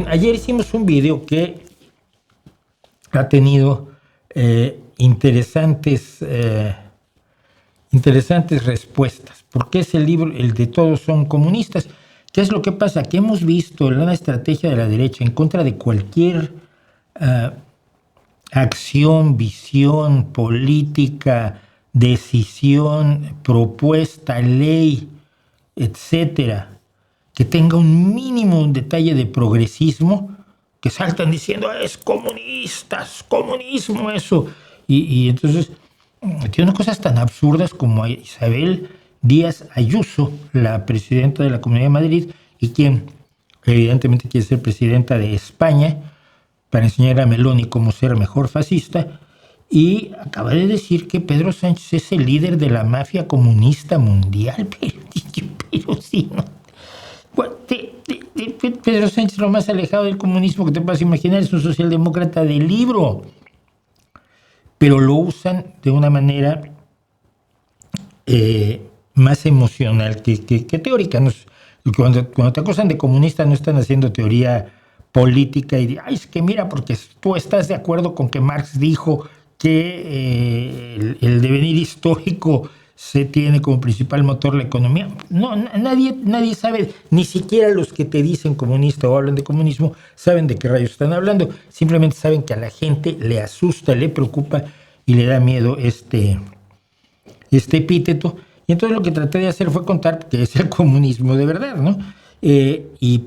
Ayer hicimos un video que ha tenido interesantes respuestas. ¿Por qué es el libro, el de Todos son comunistas? ¿Qué es lo que pasa? Que hemos visto la estrategia de la derecha en contra de cualquier acción, visión, política, decisión, propuesta, ley, etcétera, que tenga un mínimo detalle de progresismo, que saltan diciendo es comunistas, comunismo eso. Y entonces tiene cosas tan absurdas como a Isabel Díaz Ayuso, la presidenta de la Comunidad de Madrid, y quien evidentemente quiere ser presidenta de España para enseñar a Meloni cómo ser mejor fascista, y acaba de decir que Pedro Sánchez es el líder de la mafia comunista mundial. Pero sí, ¿no? Pedro Sánchez, lo más alejado del comunismo que te puedas imaginar, es un socialdemócrata de libro, pero lo usan de una manera más emocional que teórica. Cuando te acusan de comunista no están haciendo teoría política y ay, es que mira, porque tú estás de acuerdo con que Marx dijo que el devenir histórico se tiene como principal motor la economía. No, nadie sabe, ni siquiera los que te dicen comunista o hablan de comunismo saben de qué rayos están hablando. Simplemente saben que a la gente le asusta, le preocupa y le da miedo este epíteto. Y entonces lo que traté de hacer fue contar qué es el comunismo de verdad, ¿no? Y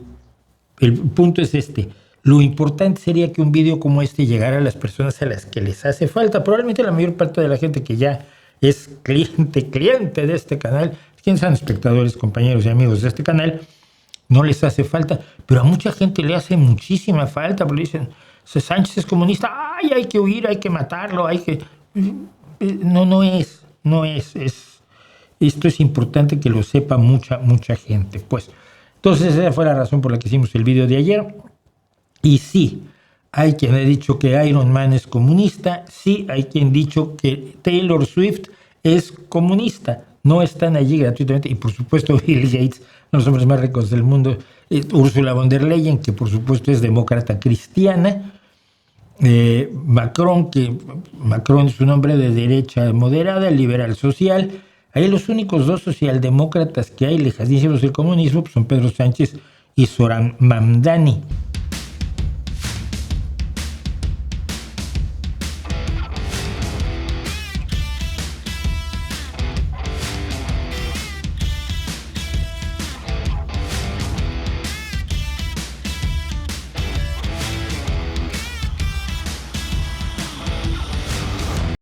el punto es este. Lo importante sería que un video como este llegara a las personas a las que les hace falta. Probablemente la mayor parte de la gente que ya es cliente de este canal, quienes son espectadores, compañeros y amigos de este canal, no les hace falta, pero a mucha gente le hace muchísima falta, porque dicen, Sánchez es comunista, ay, hay que huir, hay que matarlo, hay que... No es. Esto es importante que lo sepa mucha gente. Pues, entonces esa fue la razón por la que hicimos el video de ayer. Y sí, hay quien ha dicho que Iron Man es comunista, sí, hay quien ha dicho que Taylor Swift es comunista. No están allí gratuitamente. Y por supuesto Bill Gates, uno de los hombres más ricos del mundo, Ursula von der Leyen, que por supuesto es demócrata cristiana, Macron es un hombre de derecha moderada, liberal social. Ahí los únicos dos socialdemócratas que hay lejanísimos del comunismo pues son Pedro Sánchez y Zoran Mamdani.